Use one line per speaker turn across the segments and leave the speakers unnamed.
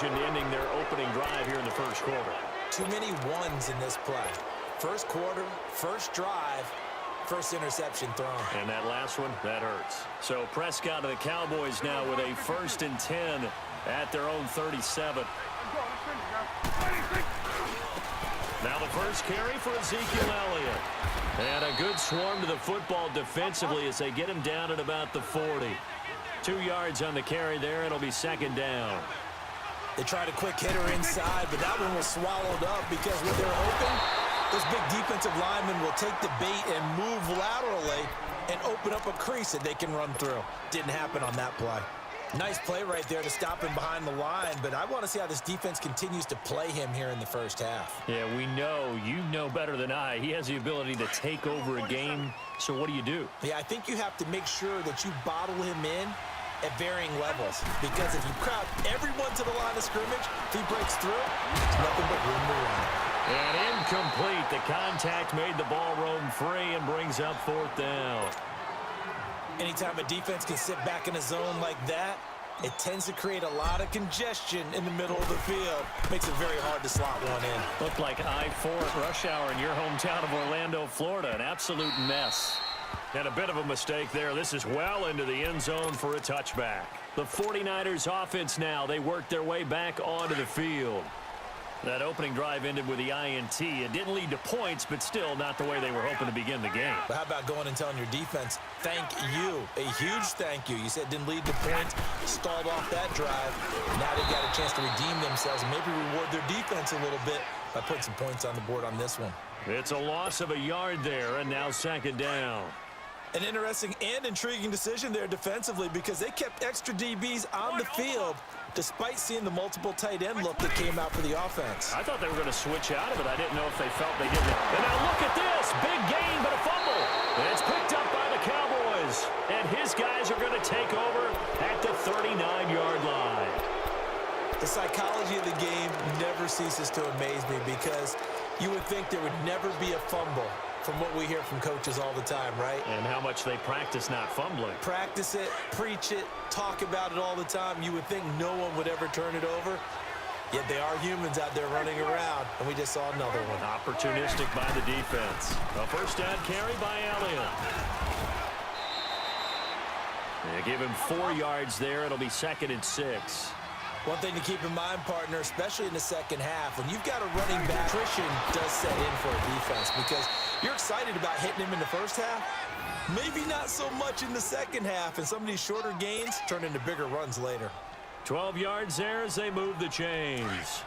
decision ending their opening drive here in the first quarter.
Too many ones in this play. First quarter, first drive, first interception thrown.
And that last one, that hurts. So Prescott of the Cowboys now with a 1st and 10 at their own 37. Now the first carry for Ezekiel Elliott. And a good swarm to the football defensively as they get him down at about the 40. 2 yards on the carry there. It'll be 2nd down.
They tried a quick hitter inside, but that one was swallowed up because when they're open, those big defensive linemen will take the bait and move laterally and open up a crease that they can run through. Didn't happen on that play. Nice play right there to stop him behind the line, but I want to see how this defense continues to play him here in the first half.
Yeah, we know. You know better than I. He has the ability to take over a game, so what do?
Yeah, I think you have to make sure that you bottle him in at varying levels, because if you crowd everyone to the line of scrimmage, if he breaks through, it's nothing but room to run.
And incomplete. The contact made the ball roam free and brings up 4th down.
Anytime a defense can sit back in a zone like that, it tends to create a lot of congestion in the middle of the field. Makes it very hard to slot one in.
Looked like I-4 at rush hour in your hometown of Orlando, Florida. An absolute mess. And a bit of a mistake there. This is well into the end zone for a touchback. The 49ers offense now. They work their way back onto the field. That opening drive ended with the INT. It didn't lead to points, but still not the way they were hoping to begin the game.
But how about going and telling your defense, thank you, a huge thank you. You said it didn't lead to points, stalled off that drive. Now they got a chance to redeem themselves and maybe reward their defense a little bit by putting some points on the board on this one.
It's a loss of a yard there, and now 2nd down.
An interesting and intriguing decision there defensively because they kept extra DBs on the field despite seeing the multiple tight end look that came out for the offense.
I thought they were going to switch out of it. I didn't know if they felt they didn't. And now look at this. Big gain, but a fumble. And it's picked up by the Cowboys. And his guys are going to take over at the 39-yard line.
The psychology of the game never ceases to amaze me because you would think there would never be a fumble from what we hear from coaches all the time, right?
And how much they practice not fumbling.
Practice it, preach it, talk about it all the time. You would think no one would ever turn it over. Yet they are humans out there running around, and we just saw another one.
Opportunistic by the defense. A 1st down carry by Elliott. They give him 4 yards there. It'll be 2nd and 6.
One thing to keep in mind, partner, especially in the second half, when you've got a running back, attrition does set in for a defense because you're excited about hitting him in the first half. Maybe not so much in the second half, and some of these shorter gains turn into bigger runs later.
12 yards there as they move the chains.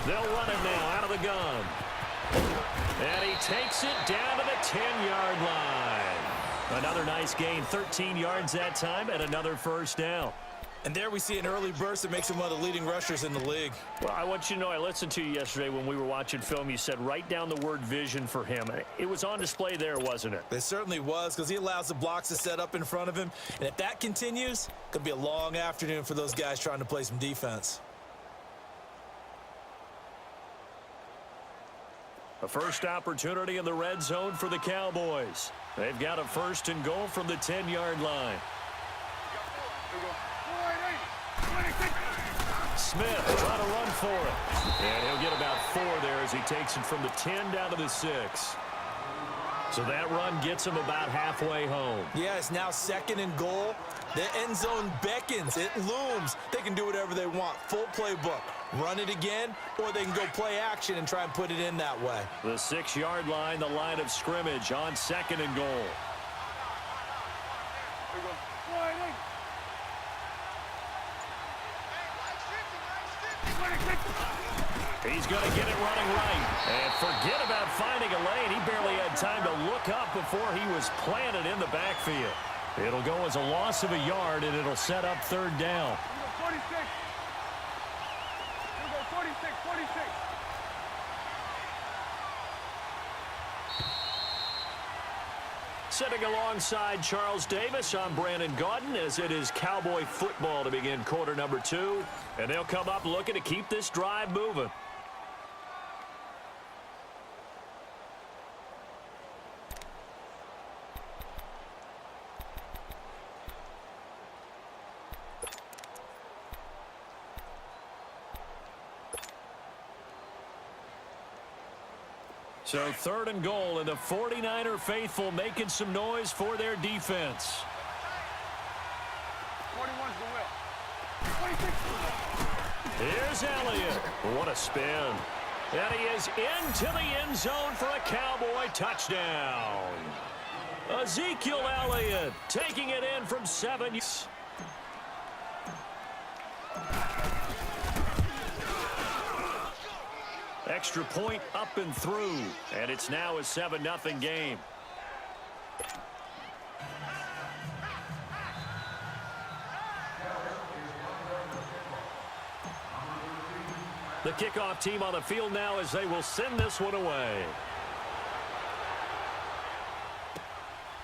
They'll run it now out of the gun. And he takes it down to the 10-yard line. Another nice gain, 13 yards that time, and another 1st down.
And there we see an early burst that makes him one of the leading rushers in the league.
Well, I want you to know, I listened to you yesterday when we were watching film. You said write down the word vision for him. It was on display there, wasn't it?
It certainly was because he allows the blocks to set up in front of him. And if that continues, it could be a long afternoon for those guys trying to play some defense.
A first opportunity in the red zone for the Cowboys. They've got a 1st and goal from the 10-yard line. Smith trying to run for it. And he'll get about 4 there as he takes it from the 10 down to the 6. So that run gets him about halfway home.
Yeah, it's now 2nd and goal. The end zone beckons. It looms. They can do whatever they want. Full playbook. Run it again, or they can go play action and try and put it in that way.
The 6-yard line, the line of scrimmage on 2nd and goal. He's going to get it running right. And forget about finding a lane. He barely had time to look up before he was planted in the backfield. It'll go as a loss of a yard, and it'll set up 3rd down.
46.
Sitting alongside Charles Davis, I'm Brandon Gaudin as it is Cowboy football to begin quarter number 2. And they'll come up looking to keep this drive moving. So 3rd and goal, and the 49er faithful making some noise for their defense.
41's the will. 26
Here's Elliott. What a spin. And he is into the end zone for a Cowboy touchdown. Ezekiel Elliott taking it in from 7 yards. Extra point up and through, and it's now a 7-0 game. The kickoff team on the field now as they will send this one away.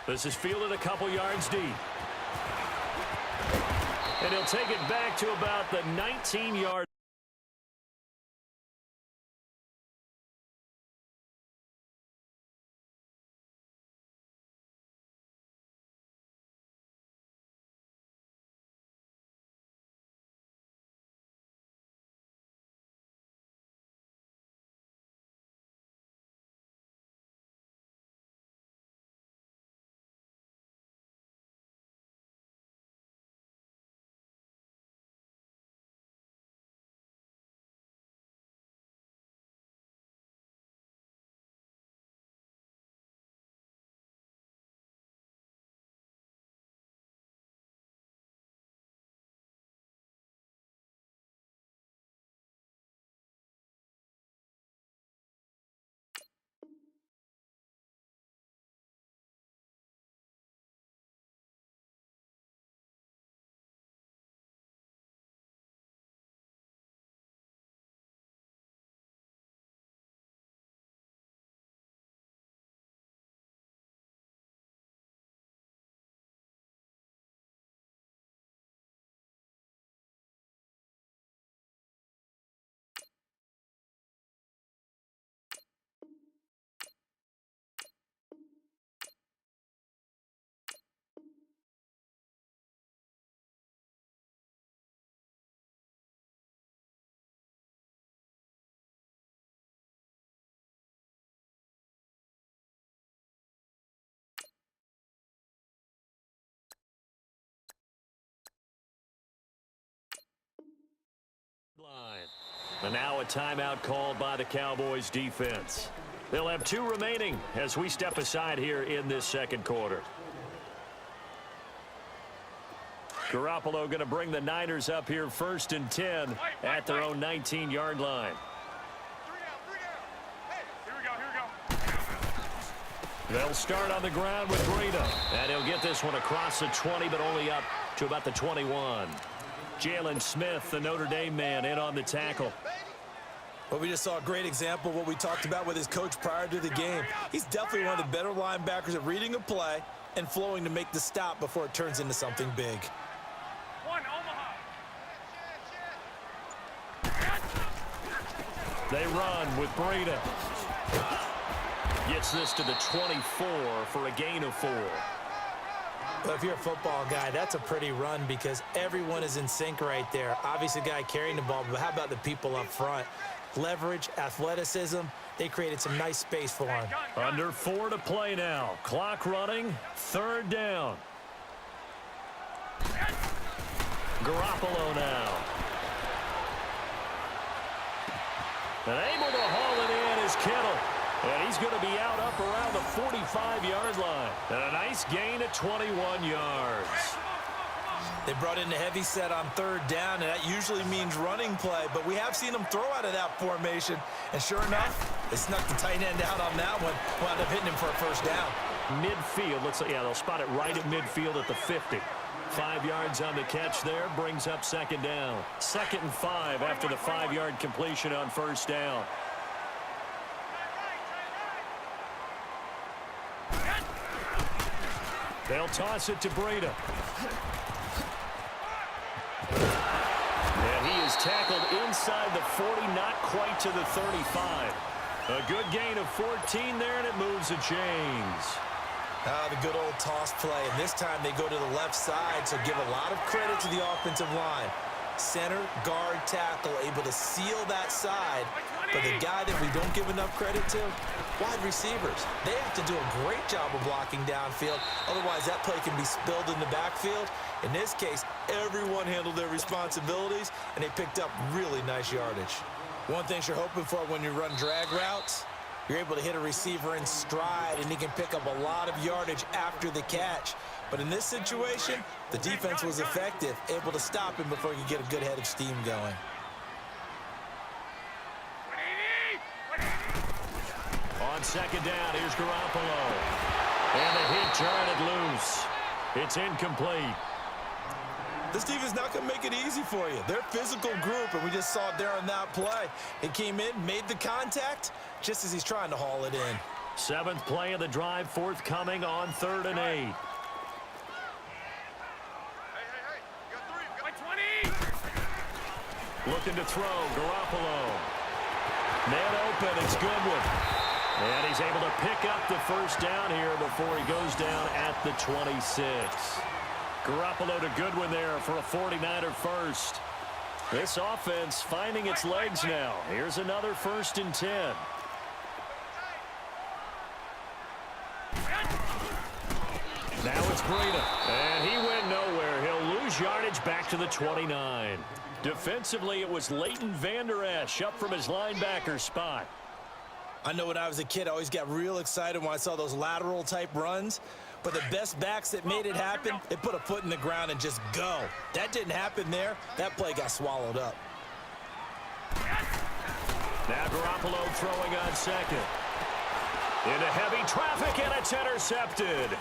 This is fielded a couple yards deep. And he'll take it back to about the 19-yard. And now a timeout called by the Cowboys defense. They'll have 2 remaining as we step aside here in this second quarter. Garoppolo going to bring the Niners up here 1st and 10 at their own 19-yard line.
3 down. Hey, here we go.
They'll start on the ground with Breida. And he'll get this one across the 20, but only up to about the 21. Jalen Smith, the Notre Dame man, in on the tackle.
Well, we just saw a great example of what we talked about with his coach prior to the game. He's definitely one of the better linebackers at reading a play and flowing to make the stop before it turns into something big.
1 Omaha.
They run with Breida. Gets this to the 24 for a gain of 4.
Well, if you're a football guy, that's a pretty run because everyone is in sync right there. Obviously, the guy carrying the ball, but how about the people up front? Leverage, athleticism, they created some nice space for him.
Under 4 to play now. Clock running, 3rd down. Garoppolo now. And able to haul it in is Kittle. And he's going to be out up around the 45-yard line. And a nice gain at 21 yards.
They brought in a heavy set on 3rd down, and that usually means running play. But we have seen them throw out of that formation. And sure enough, they snuck the tight end out on that one. Wound up hitting him for a 1st down.
Midfield. Looks like, yeah, they'll spot it right at midfield at the 50. 5 yards on the catch there. Brings up 2nd down. 2nd and 5 after the 5-yard completion on 1st down. They'll toss it to Breida. And he is tackled inside the 40, not quite to the 35. A good gain of 14 there, and it moves the chains.
The good old toss play, and this time they go to the left side, so give a lot of credit to the offensive line. center, guard, tackle, able to seal that side. But the guy that we don't give enough credit to, wide receivers. They have to do a great job of blocking downfield. Otherwise, that play can be spilled in the backfield. In this case, everyone handled their responsibilities, and they picked up really nice yardage. One thing you're hoping for when you run drag routes, you're able to hit a receiver in stride, and he can pick up a lot of yardage after the catch. But in this situation, the defense was effective, able to stop him before he could get a good head of steam going.
On second down, here's Garoppolo. And the hit jarred loose. It's incomplete.
This defense not going to make it easy for you. They're a physical group, and we just saw it there on that play. It came in, made the contact, just as he's trying to haul it in.
Seventh play of the drive forthcoming on 3rd and 8.
Hey, you got 3. You got 20.
Looking to throw, Garoppolo. Man open, it's Goodwin. And he's able to pick up the first down here before he goes down at the 26. Garoppolo to Goodwin there for a 49er first. This offense finding its legs now. Here's another 1st and 10. Now it's Breida. And he went nowhere. He'll lose yardage back to the 29. Defensively, it was Leighton Vander Esch up from his linebacker spot.
I know when I was a kid, I always got real excited when I saw those lateral-type runs. But the best backs that made it happen, they put a foot in the ground and just go. That didn't happen there. That play got swallowed up.
Now Garoppolo throwing on second. Into heavy traffic, and it's intercepted.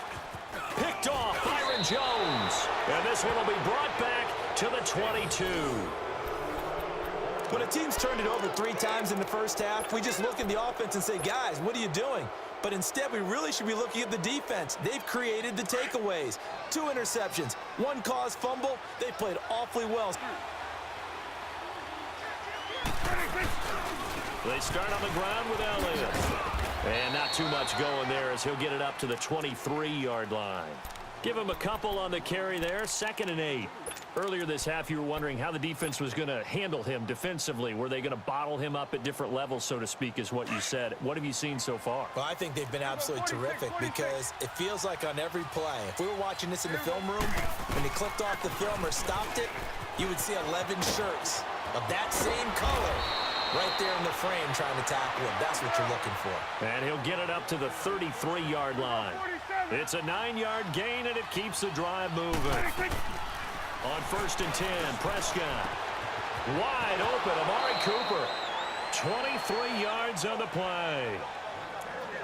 Picked off Byron Jones. And this one will be brought back to the 22.
When a team's turned it over 3 times in the first half, we just look at the offense and say, guys, what are you doing? But instead, we really should be looking at the defense. They've created the takeaways. 2 interceptions, 1 caused fumble. They played awfully well.
They start on the ground with Elliott. And not too much going there as he'll get it up to the 23-yard line. Give him a couple on the carry there, 2nd and 8. Earlier this half, you were wondering how the defense was going to handle him defensively. Were they going to bottle him up at different levels, so to speak, is what you said. What have you seen so far?
Well, I think they've been absolutely terrific because it feels like on every play, if we were watching this in the film room, when they clicked off the film or stopped it, you would see 11 shirts of that same color right there in the frame trying to tackle him. That's what you're looking for.
And he'll get it up to the 33-yard line. It's a 9-yard gain, and it keeps the drive moving. On 1st and 10, Prescott. Wide open, Amari Cooper. 23 yards on the play.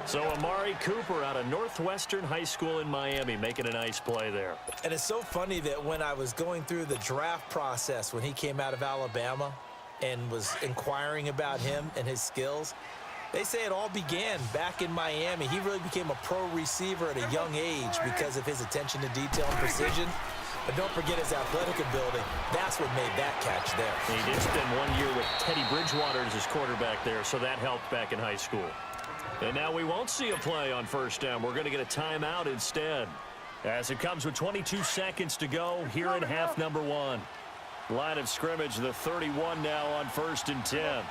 So Amari Cooper out of Northwestern High School in Miami making a nice play there.
And it's so funny that when I was going through the draft process when he came out of Alabama and was inquiring about him and his skills, they say it all began back in Miami. He really became a pro receiver at a young age because of his attention to detail and precision. But don't forget his athletic ability. That's what made that catch there.
He did spend 1 year with Teddy Bridgewater as his quarterback there, so that helped back in high school. And now we won't see a play on 1st down. We're going to get a timeout instead. As it comes with 22 seconds to go here in half number 1. Line of scrimmage, the 31 now on 1st and 10.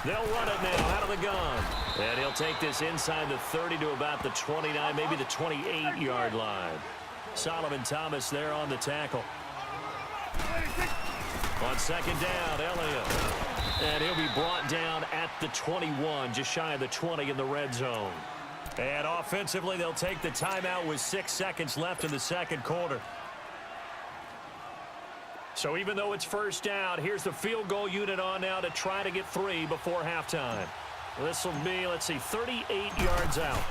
They'll run it now out of the gun. And he'll take this inside the 30 to about the 29, maybe the 28-yard line. Solomon Thomas there on the tackle. On 2nd down, Elliott. And he'll be brought down at the 21, just shy of the 20 in the red zone. And offensively, they'll take the timeout with 6 seconds left in the 2nd quarter. So even though it's 1st down, here's the field goal unit on now to try to get 3 before halftime. This will be, let's see, 38 yards out.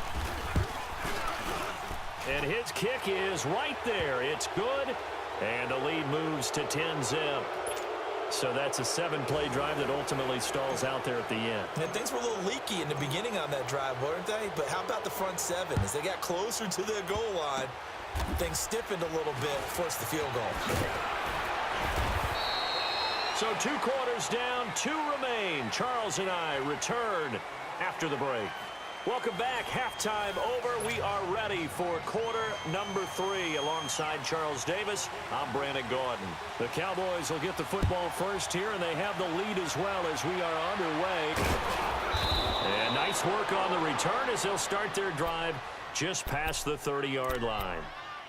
And his kick is right there. It's good. And the lead moves to 10-zip. So that's a 7-play drive that ultimately stalls out there at the end.
And things were a little leaky in the beginning on that drive, weren't they? But how about the front 7? As they got closer to their goal line, things stiffened a little bit, forced the field goal.
So 2 quarters down, 2 remain. Charles and I return after the break. Welcome back. Halftime over. We are ready for quarter number 3. Alongside Charles Davis, I'm Brandon Gordon. The Cowboys will get the football first here, and they have the lead as well as we are underway. And nice work on the return as they'll start their drive just past the 30-yard line.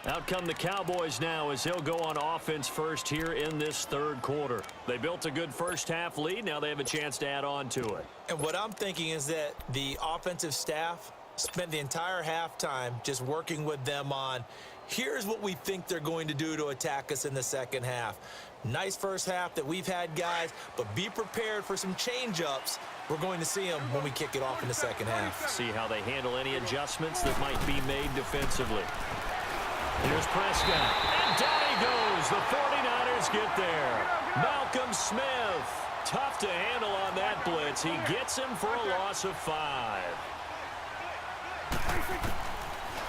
Out come the Cowboys now as they'll go on offense first here in this third quarter. They built a good first-half lead. Now they have a chance to add on to it.
And what I'm thinking is that the offensive staff spent the entire halftime just working with them on, here's what we think they're going to do to attack us in the second half. Nice first half that we've had, guys, but be prepared for some change-ups. We're going to see them when we kick it off in the second half.
See how they handle any adjustments that might be made defensively. Here's Prescott, and down he goes. The 49ers get there. Malcolm Smith, tough to handle on that blitz. He gets him for a loss of 5.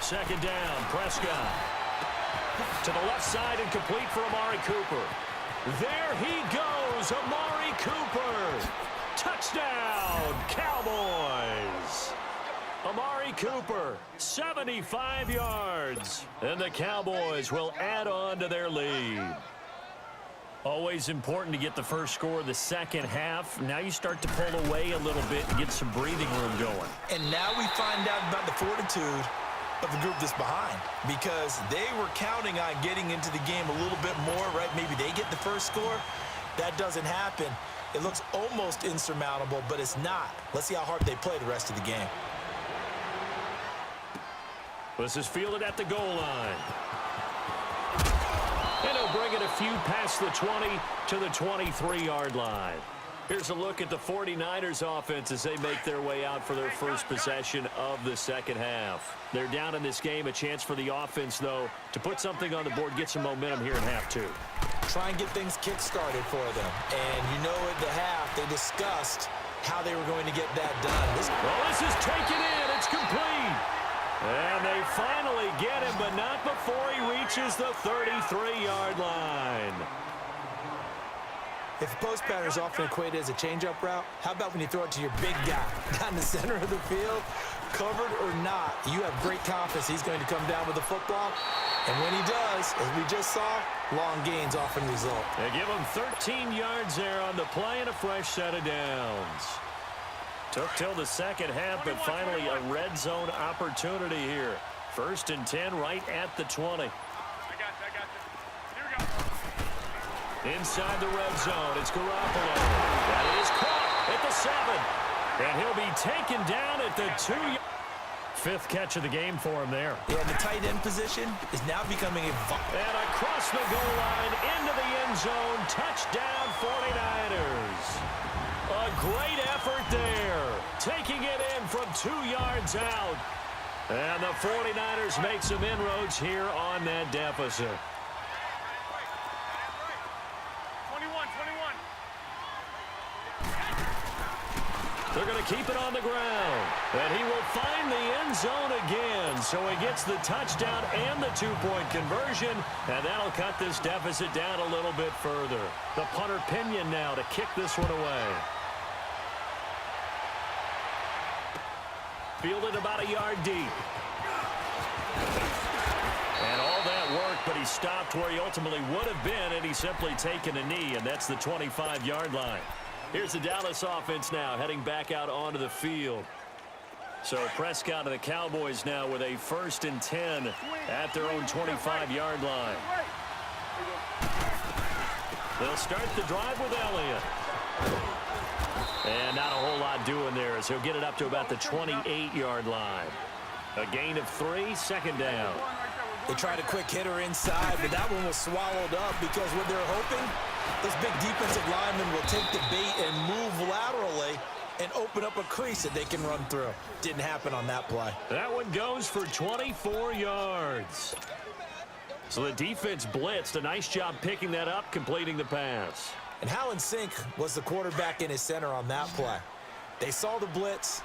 Second down, Prescott. To the left side and complete for Amari Cooper. There he goes, Amari Cooper. Touchdown, Cowboys. Amari Cooper, 75 yards. And the Cowboys will add on to their lead. Always important to get the first score of the second half. Now you start to pull away a little bit and get some breathing room going.
And now we find out about the fortitude of the group that's behind, because they were counting on getting into the game a little bit more, right? Maybe they get the first score. That doesn't happen. It looks almost insurmountable, but it's not. Let's see how hard they play the rest of the game.
This is fielded at the goal line. And he'll bring it a few past the 20 to the 23-yard line. Here's a look at the 49ers offense as they make their way out for their first possession of the second half. They're down in this game. A chance for the offense, though, to put something on the board, get some momentum here in half 2.
Try and get things kick-started for them. And you know at the half they discussed how they were going to get that done.
This is taken in. It's complete. And they finally get him, but not before he reaches the 33-yard line.
If the post pattern is often equated as a change-up route, how about when you throw it to your big guy down the center of the field? Covered or not, you have great confidence he's going to come down with the football. And when he does, as we just saw, long gains often result.
They give him 13 yards there on the play and a fresh set of downs. Took till the second half, but finally a red zone opportunity here. 1st and 10 right at the 20.
I got you. Here we go.
Inside the red zone, it's Garoppolo. That is caught at the 7. And he'll be taken down at the 2. 5th catch of the game for him there.
Yeah, the tight end position is now becoming a...
And across the goal line, into the end zone, touchdown 49ers. A great effort there, taking it in from 2 yards out. And the 49ers make some inroads here on that deficit.
21.
They're going to keep it on the ground. And he will find the end zone again. So he gets the touchdown and the 2-point conversion. And that'll cut this deficit down a little bit further. The punter Pinion now to kick this one away. Fielded about a yard deep. And all that work, but he stopped where he ultimately would have been, and he's simply taken a knee, and that's the 25-yard line. Here's the Dallas offense now, heading back out onto the field. So Prescott and the Cowboys now with a 1st and 10 at their own 25-yard line. They'll start the drive with Elliott. And not a whole lot doing there as he'll get it up to about the 28-yard line. A gain of 3, 2nd down.
They tried a quick hitter inside, but that one was swallowed up because what they're hoping, those big defensive linemen will take the bait and move laterally and open up a crease that they can run through. Didn't happen on that play.
That one goes for 24 yards. So the defense blitzed. A nice job picking that up, completing the pass.
And how in sync was the quarterback in his center on that play? They saw the blitz,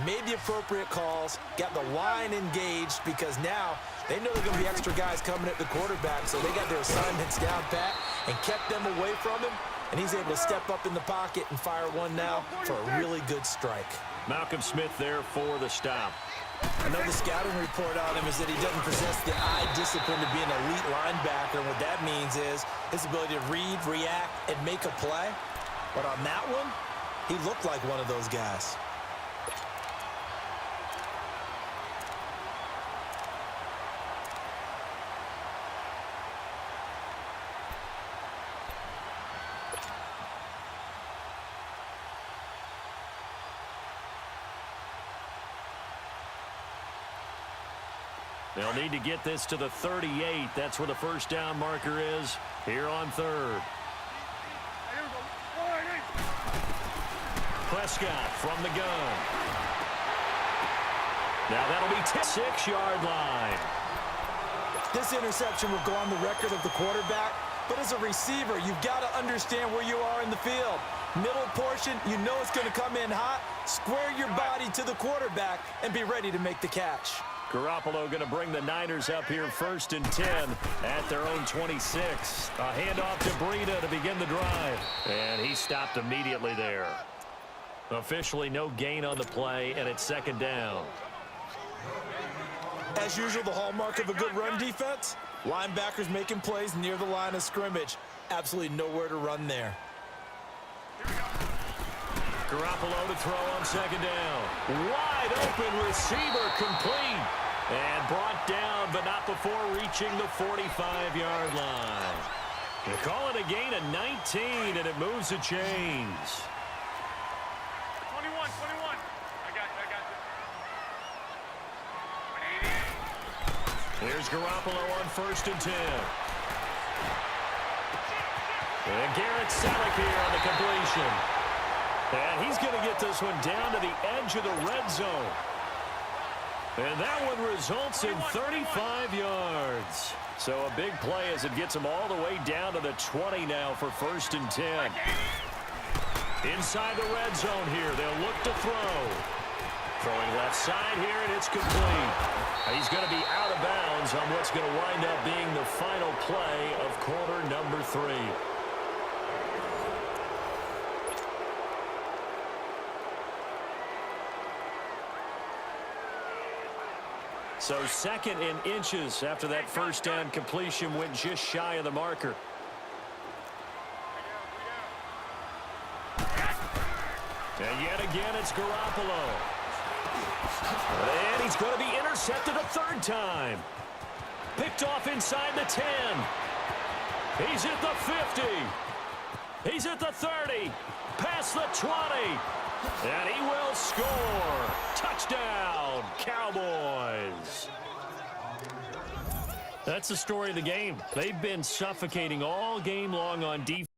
made the appropriate calls, got the line engaged because now they know there are going to be extra guys coming at the quarterback, so they got their assignments down pat and kept them away from him, and he's able to step up in the pocket and fire one now for a really good strike.
Malcolm Smith there for the stop.
I know the scouting report on him is that he doesn't possess the eye discipline to be an elite linebacker. And what that means is his ability to read, react, and make a play. But on that one, he looked like one of those guys.
They'll need to get this to the 38. That's where the first down marker is here on third. Prescott from the gun. Now that'll be 6-yard line.
This interception will go on the record of the quarterback, but as a receiver, you've got to understand where you are in the field. Middle portion, you know it's going to come in hot. Square your body to the quarterback and be ready to make the catch.
Garoppolo going to bring the Niners up here 1st and 10 at their own 26. A handoff to Breida to begin the drive. And he stopped immediately there. Officially no gain on the play, and it's 2nd down.
As usual, the hallmark of a good run defense, linebackers making plays near the line of scrimmage. Absolutely nowhere to run there.
Garoppolo to throw on 2nd down. Wide open receiver complete. And brought down, but not before reaching the 45-yard line. They call it a gain of 19, and it moves the chains.
21. I got you.
Here's Garoppolo on 1st and 10. And Garrett Selleck here on the completion. And he's going to get this one down to the edge of the red zone. And that one results in 35 yards. So a big play as it gets him all the way down to the 20 now for 1st and 10. Inside the red zone here, they'll look to throw. Throwing left side here, and it's complete. He's going to be out of bounds on what's going to wind up being the final play of quarter number 3. So 2nd and inches after that first down completion went just shy of the marker. And yet again, it's Garoppolo. And he's going to be intercepted a 3rd time. Picked off inside the 10. He's at the 50. He's at the 30. Past the 20. And he will score. Touchdown, Cowboys. That's the story of the game. They've been suffocating all game long on defense.